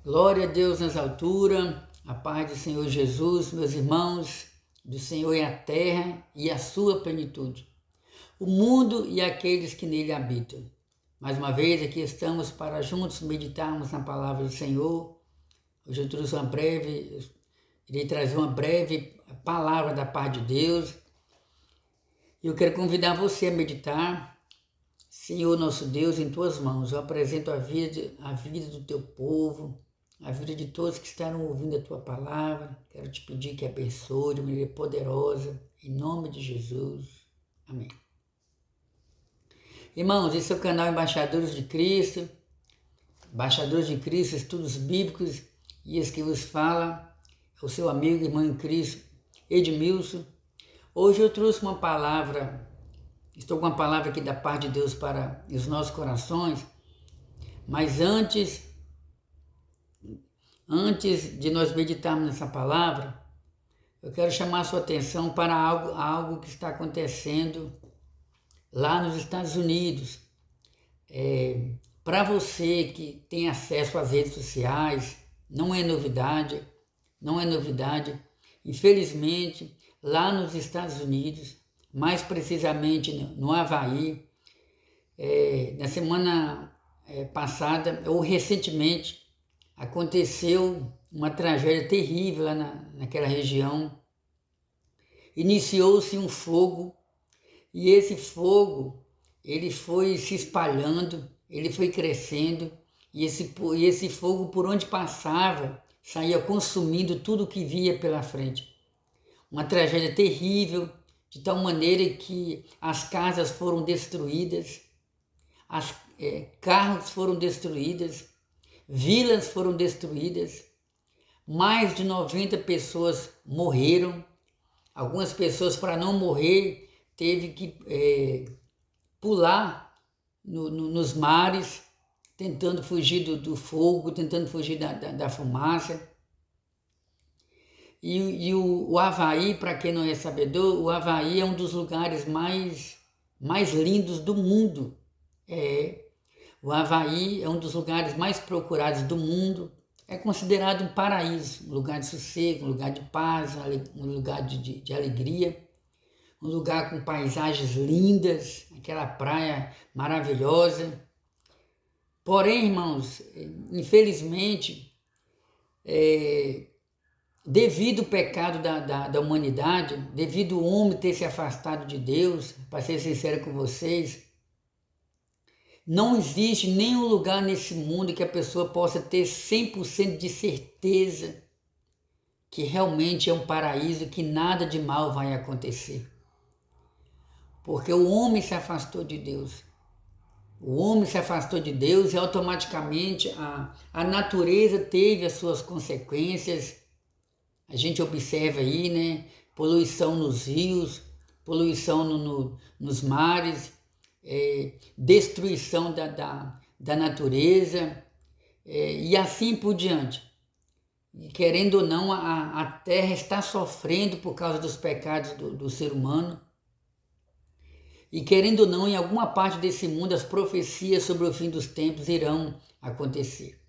Glória a Deus nas alturas, a paz do Senhor Jesus, meus irmãos, do Senhor é a terra e a sua plenitude, o mundo e aqueles que nele habitam. Mais uma vez aqui estamos para juntos meditarmos na palavra do Senhor. Hoje irei trazer uma breve palavra da parte de Deus. E eu quero convidar você a meditar. Senhor nosso Deus, em tuas mãos eu apresento a vida do teu povo, a vida de todos que estarão ouvindo a tua palavra. Quero te pedir que abençoe de maneira poderosa, em nome de Jesus. Amém. Irmãos, esse é o canal Embaixadores de Cristo, estudos bíblicos, e esse que vos fala é o seu amigo e irmão em Cristo, Edmilson. Hoje eu trouxe uma palavra. Estou com uma palavra aqui da parte de Deus para os nossos corações, mas antes de nós meditarmos nessa palavra, eu quero chamar a sua atenção para algo que está acontecendo lá nos Estados Unidos. Para você que tem acesso às redes sociais, não é novidade. Infelizmente, lá nos Estados Unidos, mais precisamente no Havaí, na semana passada ou recentemente, aconteceu uma tragédia terrível lá naquela região. Iniciou-se um fogo e esse fogo ele foi se espalhando, ele foi crescendo e esse fogo, por onde passava, saía consumindo tudo que via pela frente. Uma tragédia terrível, de tal maneira que as casas foram destruídas, carros foram destruídos, vilas foram destruídas, mais de 90 pessoas morreram. Algumas pessoas, para não morrer, teve que pular nos mares, tentando fugir do fogo, tentando fugir da fumaça. E o Havaí, para quem não é sabedor, o Havaí é um dos lugares mais lindos do mundo. O Havaí é um dos lugares mais procurados do mundo. É considerado um paraíso, um lugar de sossego, um lugar de paz, um lugar de alegria, um lugar com paisagens lindas, aquela praia maravilhosa. Porém, irmãos, infelizmente, devido ao pecado da humanidade, devido ao homem ter se afastado de Deus, para ser sincero com vocês, não existe nenhum lugar nesse mundo que a pessoa possa ter 100% de certeza que realmente é um paraíso, que nada de mal vai acontecer. Porque o homem se afastou de Deus. O homem se afastou de Deus e automaticamente a natureza teve as suas consequências. A gente observa aí, né? Poluição nos rios, poluição nos mares, destruição da natureza, e assim por diante. E, querendo ou não, a terra está sofrendo por causa dos pecados do ser humano. E querendo ou não, em alguma parte desse mundo, as profecias sobre o fim dos tempos irão acontecer.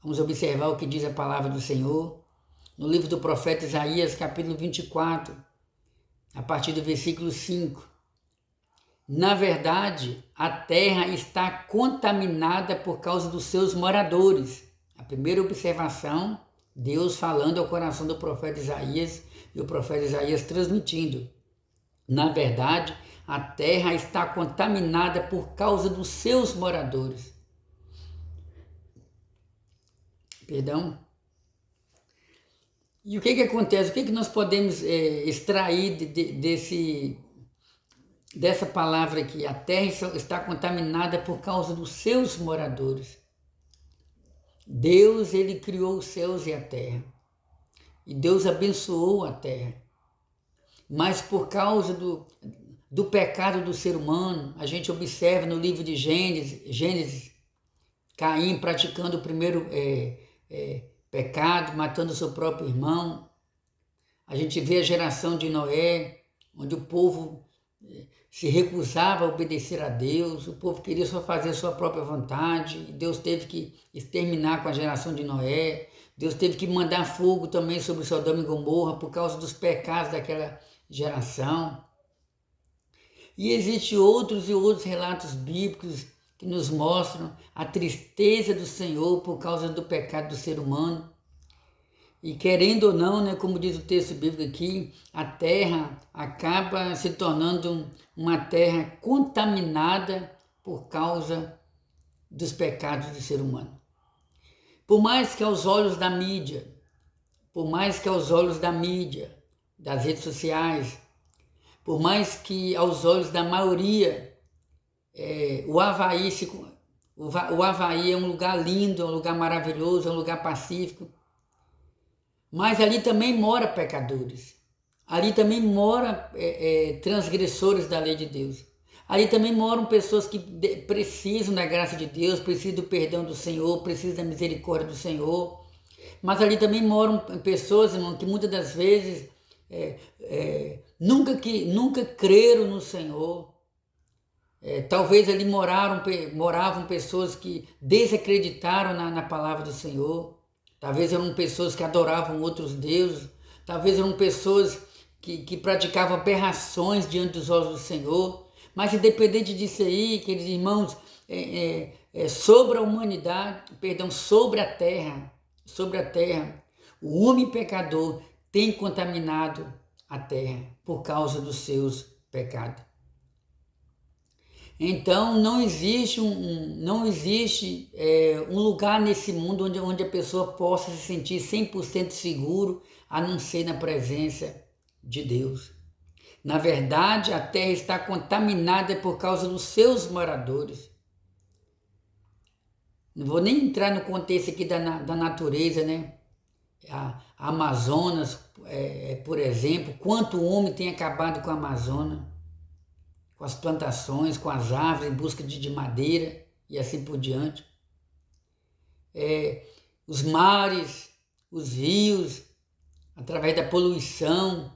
Vamos observar o que diz a palavra do Senhor no livro do profeta Isaías, capítulo 24, a partir do versículo 5. Na verdade, a terra está contaminada por causa dos seus moradores. A primeira observação, Deus falando ao coração do profeta Isaías e o profeta Isaías transmitindo. Na verdade, a terra está contaminada por causa dos seus moradores. Perdão. E o que acontece? O que nós podemos extrair dessa palavra aqui? A terra está contaminada por causa dos seus moradores. Deus, ele criou os céus e a terra. E Deus abençoou a terra. Mas por causa do pecado do ser humano, a gente observa no livro de Gênesis, Caim praticando o primeiro pecado, matando seu próprio irmão. A gente vê a geração de Noé, onde o povo se recusava a obedecer a Deus, o povo queria só fazer a sua própria vontade, Deus teve que exterminar com a geração de Noé, Deus teve que mandar fogo também sobre Sodoma e Gomorra por causa dos pecados daquela geração. E existem outros e outros relatos bíblicos que nos mostram a tristeza do Senhor por causa do pecado do ser humano. E querendo ou não, né, como diz o texto bíblico aqui, a terra acaba se tornando uma terra contaminada por causa dos pecados do ser humano. Por mais que aos olhos da mídia, das redes sociais, por mais que aos olhos da maioria, o Havaí é um lugar lindo, é um lugar maravilhoso, é um lugar pacífico, mas ali também mora pecadores, ali também mora transgressores da lei de Deus, ali também moram pessoas que precisam da graça de Deus, precisam do perdão do Senhor, precisam da misericórdia do Senhor, mas ali também moram pessoas, irmão, que muitas das vezes nunca creram no Senhor. Talvez ali moravam pessoas que desacreditaram na palavra do Senhor. Talvez eram pessoas que adoravam outros deuses. Talvez eram pessoas que praticavam aberrações diante dos olhos do Senhor. Mas independente disso aí, queridos irmãos, sobre a humanidade, sobre a terra, o homem pecador tem contaminado a terra por causa dos seus pecados. Então não existe um lugar nesse mundo onde a pessoa possa se sentir 100% seguro, a não ser na presença de Deus. Na verdade, a terra está contaminada por causa dos seus moradores. Não vou nem entrar no contexto aqui da natureza, né? A Amazonas, por exemplo, quanto o homem tem acabado com a Amazônia, com as plantações, com as árvores em busca de madeira e assim por diante. Os mares, os rios, através da poluição.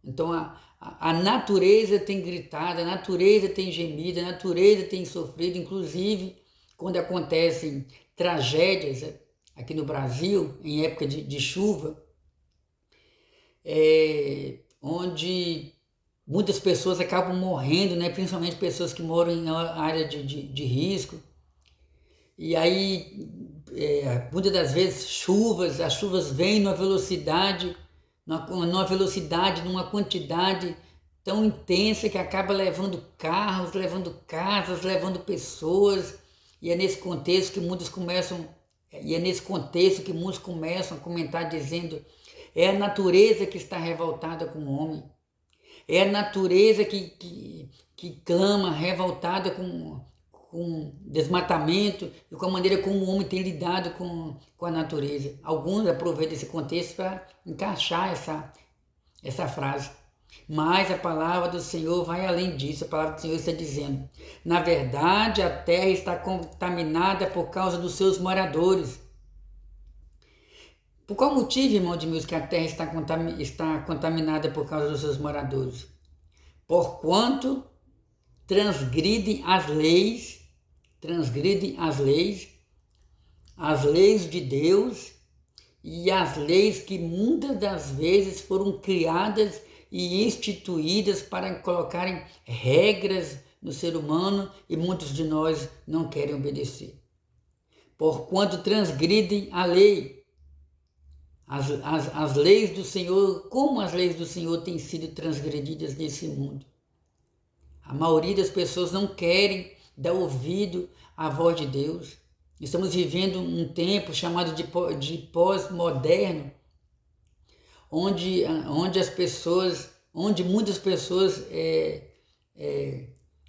Então a natureza tem gritado, a natureza tem gemido, a natureza tem sofrido, inclusive quando acontecem tragédias aqui no Brasil, em época de chuva, onde muitas pessoas acabam morrendo, né? Principalmente pessoas que moram em área de risco. E aí, muitas das vezes, as chuvas vêm numa velocidade, numa quantidade tão intensa que acaba levando carros, levando casas, levando pessoas. E é nesse contexto que muitos começam a comentar dizendo: é a natureza que está revoltada com o homem. É a natureza que clama, revoltada com desmatamento e com a maneira como o homem tem lidado com a natureza. Alguns aproveitam esse contexto para encaixar essa frase. Mas a palavra do Senhor vai além disso. A palavra do Senhor está dizendo: na verdade, a terra está contaminada por causa dos seus moradores. Por qual motivo, irmão de Deus, que a terra está contaminada por causa dos seus moradores? Porquanto transgridem as leis de Deus e as leis que muitas das vezes foram criadas e instituídas para colocarem regras no ser humano, e muitos de nós não querem obedecer. Porquanto transgridem a lei. As leis do Senhor, como as leis do Senhor têm sido transgredidas nesse mundo. A maioria das pessoas não querem dar ouvido à voz de Deus. Estamos vivendo um tempo chamado de pós-moderno, onde muitas pessoas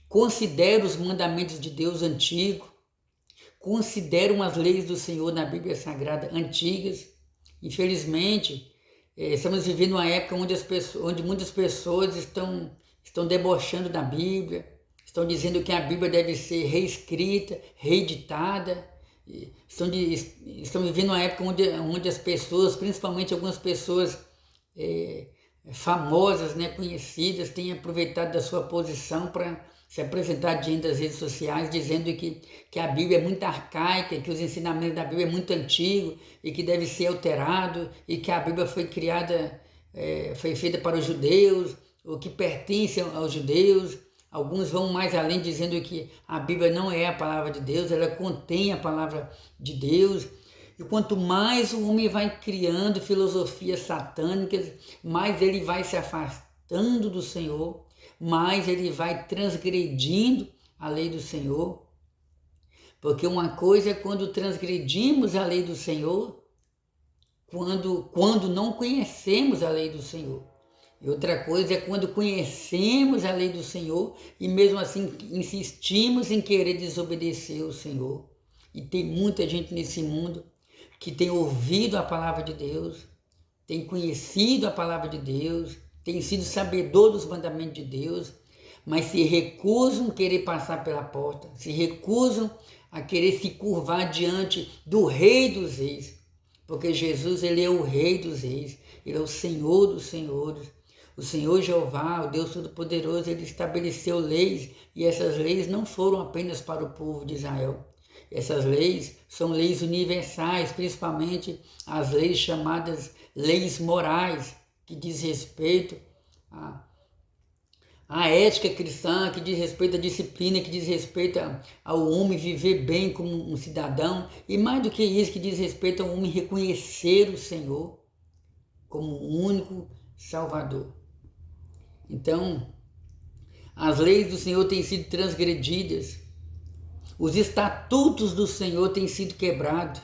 consideram os mandamentos de Deus antigos, consideram as leis do Senhor na Bíblia Sagrada antigas. Infelizmente, estamos vivendo uma época onde muitas pessoas estão debochando da Bíblia, estão dizendo que a Bíblia deve ser reescrita, reeditada. Estão vivendo uma época onde as pessoas, principalmente algumas pessoas famosas, né, conhecidas, têm aproveitado da sua posição para se apresentar diante das redes sociais, dizendo que a Bíblia é muito arcaica, que os ensinamentos da Bíblia é muito antigos e que deve ser alterado, e que a Bíblia foi criada, foi feita para os judeus, ou que pertence aos judeus. Alguns vão mais além, dizendo que a Bíblia não é a palavra de Deus, ela contém a palavra de Deus. E quanto mais o homem vai criando filosofias satânicas, mais ele vai se afastando do Senhor, mais ele vai transgredindo a lei do Senhor. Porque uma coisa é quando transgredimos a lei do Senhor, quando não conhecemos a lei do Senhor. E outra coisa é quando conhecemos a lei do Senhor e mesmo assim insistimos em querer desobedecer o Senhor. E tem muita gente nesse mundo que tem ouvido a palavra de Deus, tem conhecido a palavra de Deus, tem sido sabedor dos mandamentos de Deus, mas se recusam a querer passar pela porta, se recusam a querer se curvar diante do Rei dos Reis, porque Jesus, ele é o Rei dos Reis, ele é o Senhor dos Senhores. O Senhor Jeová, o Deus Todo-Poderoso, ele estabeleceu leis, e essas leis não foram apenas para o povo de Israel. Essas leis são leis universais, principalmente as leis chamadas leis morais, que diz respeito à ética cristã, que diz respeito à disciplina, que diz respeito ao homem viver bem como um cidadão, e mais do que isso, que diz respeito ao homem reconhecer o Senhor como o único Salvador. Então, as leis do Senhor têm sido transgredidas, os estatutos do Senhor têm sido quebrados,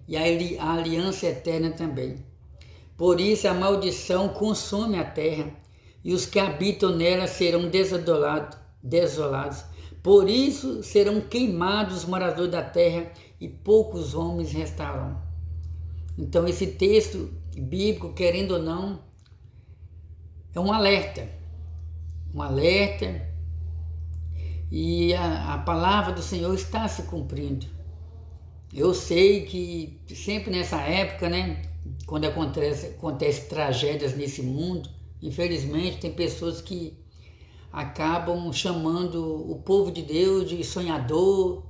e a aliança eterna também. Por isso a maldição consome a terra, e os que habitam nela serão desolados. Por isso serão queimados os moradores da terra, e poucos homens restarão. Então esse texto bíblico, querendo ou não, é um alerta, e a palavra do Senhor está se cumprindo. Eu sei que sempre nessa época, né, quando acontece tragédias nesse mundo, infelizmente tem pessoas que acabam chamando o povo de Deus de sonhador,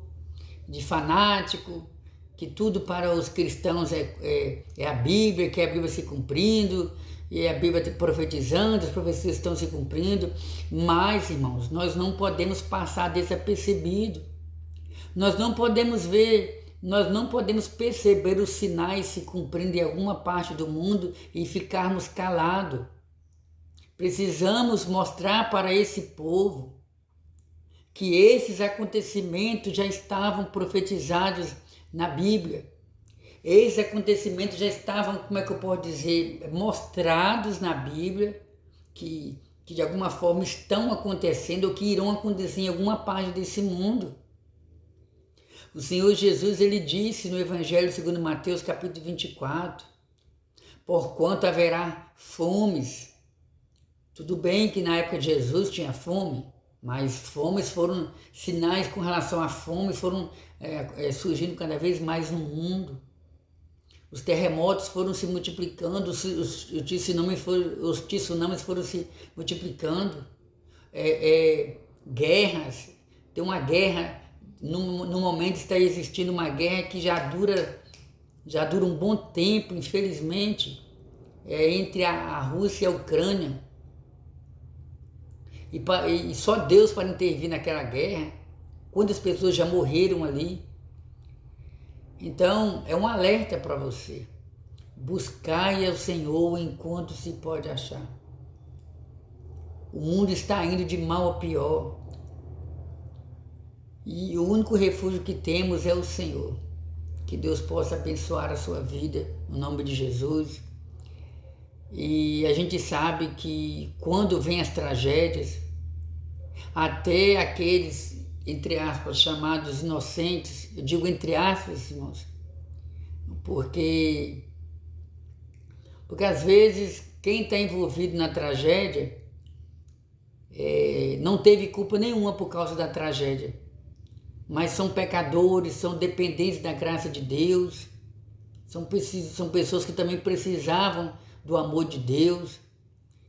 de fanático, que tudo para os cristãos é a Bíblia, que é a Bíblia se cumprindo, e a Bíblia profetizando, as profecias estão se cumprindo. Mas, irmãos, nós não podemos passar desapercebido. Nós não podemos perceber os sinais se cumprindo em alguma parte do mundo e ficarmos calados. Precisamos mostrar para esse povo que esses acontecimentos já estavam profetizados na Bíblia. Esses acontecimentos já estavam, como é que eu posso dizer, mostrados na Bíblia, que de alguma forma estão acontecendo ou que irão acontecer em alguma parte desse mundo. O Senhor Jesus, ele disse no Evangelho segundo Mateus, capítulo 24, porquanto haverá fomes. Tudo bem que na época de Jesus tinha fome, mas fomes foram, sinais com relação à fome foram surgindo cada vez mais no mundo. Os terremotos foram se multiplicando, os tsunamis foram se multiplicando, guerras, tem uma guerra, no momento está existindo uma guerra que já dura um bom tempo, infelizmente, entre a Rússia e a Ucrânia, e só Deus para intervir naquela guerra. Quantas pessoas já morreram ali? Então, é um alerta para você. Buscai ao Senhor enquanto se pode achar. O mundo está indo de mal a pior. E o único refúgio que temos é o Senhor. Que Deus possa abençoar a sua vida, no nome de Jesus. E a gente sabe que quando vem as tragédias, até aqueles, entre aspas, chamados inocentes, eu digo entre aspas, irmãos, porque às vezes quem está envolvido na tragédia não teve culpa nenhuma por causa da tragédia, mas são pecadores, são dependentes da graça de Deus, são pessoas que também precisavam do amor de Deus,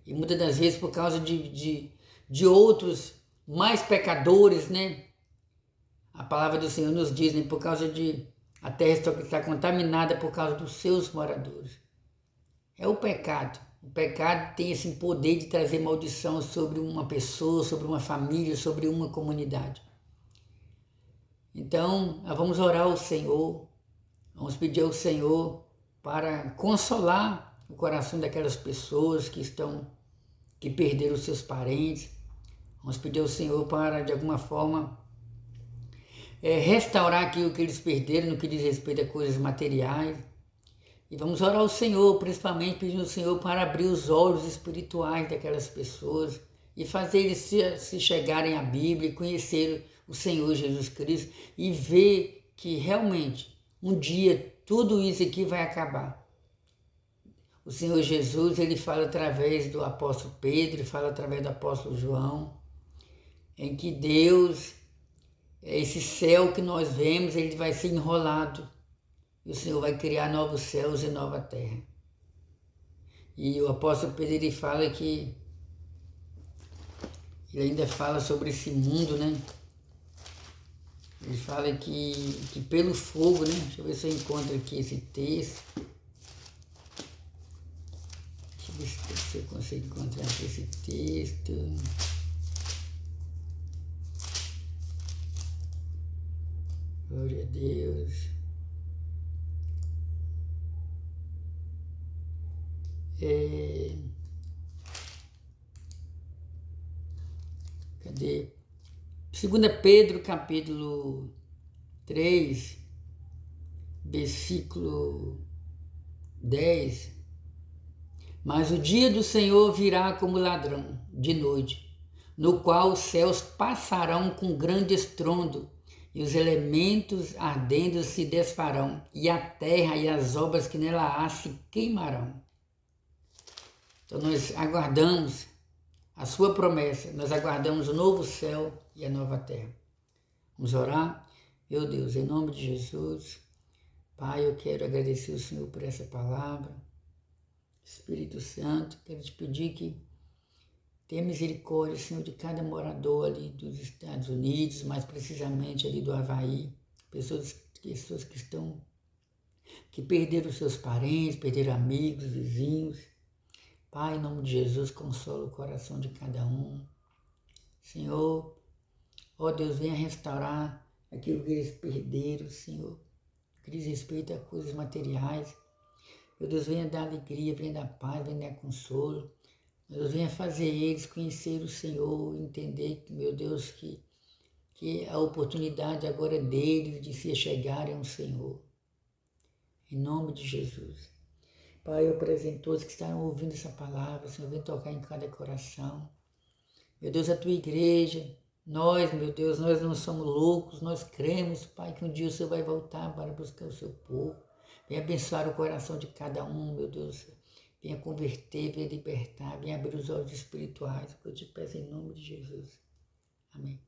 E muitas das vezes por causa de outros mais pecadores, né? A palavra do Senhor nos diz, né? Por causa de a terra está contaminada por causa dos seus moradores. É o pecado. O pecado tem esse poder de trazer maldição sobre uma pessoa, sobre uma família, sobre uma comunidade. Então, nós vamos orar ao Senhor, vamos pedir ao Senhor para consolar o coração daquelas pessoas que perderam os seus parentes. Vamos pedir ao Senhor para, de alguma forma, restaurar aquilo que eles perderam no que diz respeito a coisas materiais. E vamos orar ao Senhor, principalmente pedindo ao Senhor para abrir os olhos espirituais daquelas pessoas e fazer eles se chegarem à Bíblia e conhecer o Senhor Jesus Cristo e ver que realmente um dia tudo isso aqui vai acabar. O Senhor Jesus, ele fala através do apóstolo Pedro, ele fala através do apóstolo João, em que Deus, esse céu que nós vemos, ele vai ser enrolado. E o Senhor vai criar novos céus e nova terra. E o apóstolo Pedro, ele fala que... Ele ainda fala sobre esse mundo, né? Ele fala que pelo fogo, né? Deixa eu ver se eu encontro aqui esse texto. Deixa eu ver se eu consigo encontrar aqui esse texto. Glória a Deus. Cadê? 2 Pedro, capítulo 3, versículo 10. Mas o dia do Senhor virá como ladrão de noite, no qual os céus passarão com grande estrondo, e os elementos ardendo se desfarão, e a terra e as obras que nela há se queimarão. Então nós aguardamos a sua promessa, nós aguardamos o novo céu e a nova terra. Vamos orar? Meu Deus, em nome de Jesus, Pai, eu quero agradecer ao Senhor por essa palavra. Espírito Santo, quero te pedir que tenha misericórdia, Senhor, de cada morador ali dos Estados Unidos, mais precisamente ali do Havaí, pessoas que perderam seus parentes, perderam amigos, vizinhos. Pai, em nome de Jesus, consola o coração de cada um. Senhor, ó Deus, venha restaurar aquilo que eles perderam, Senhor, que diz respeito a coisas materiais. Meu Deus, venha dar alegria, venha dar paz, venha dar consolo. Meu Deus, venha fazer eles conhecer o Senhor, entender, meu Deus, que a oportunidade agora é deles de se chegarem ao Senhor. Em nome de Jesus. Pai, eu apresento todos que estão ouvindo essa palavra, Senhor, vem tocar em cada coração. Meu Deus, a tua igreja, nós, meu Deus, nós não somos loucos, nós cremos, Pai, que um dia o Senhor vai voltar para buscar o seu povo. Venha abençoar o coração de cada um, meu Deus. Venha converter, venha libertar, venha abrir os olhos espirituais, que eu te peço em nome de Jesus. Amém.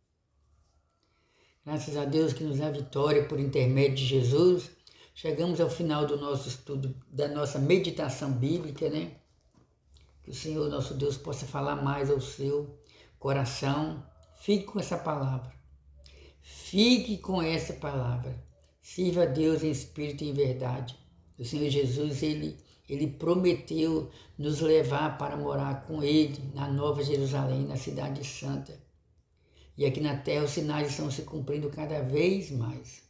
Graças a Deus que nos dá vitória por intermédio de Jesus. Chegamos ao final do nosso estudo, da nossa meditação bíblica, né? Que o Senhor, nosso Deus, possa falar mais ao seu coração. Fique com essa palavra. Fique com essa palavra. Sirva a Deus em espírito e em verdade. O Senhor Jesus, Ele prometeu nos levar para morar com Ele na Nova Jerusalém, na Cidade Santa. E aqui na terra os sinais estão se cumprindo cada vez mais.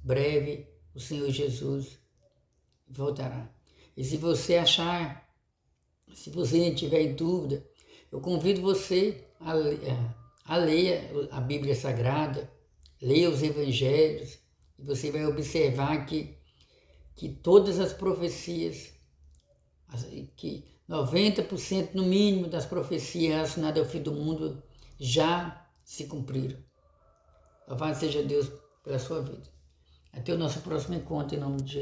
Breve, o Senhor Jesus voltará. E se você estiver em dúvida, eu convido você a ler a Bíblia Sagrada, leia os Evangelhos, e você vai observar que todas as profecias, que 90% no mínimo das profecias relacionadas ao fim do mundo já se cumpriram. Louvado seja Deus pela sua vida. Até o nosso próximo encontro, em nome de Jesus.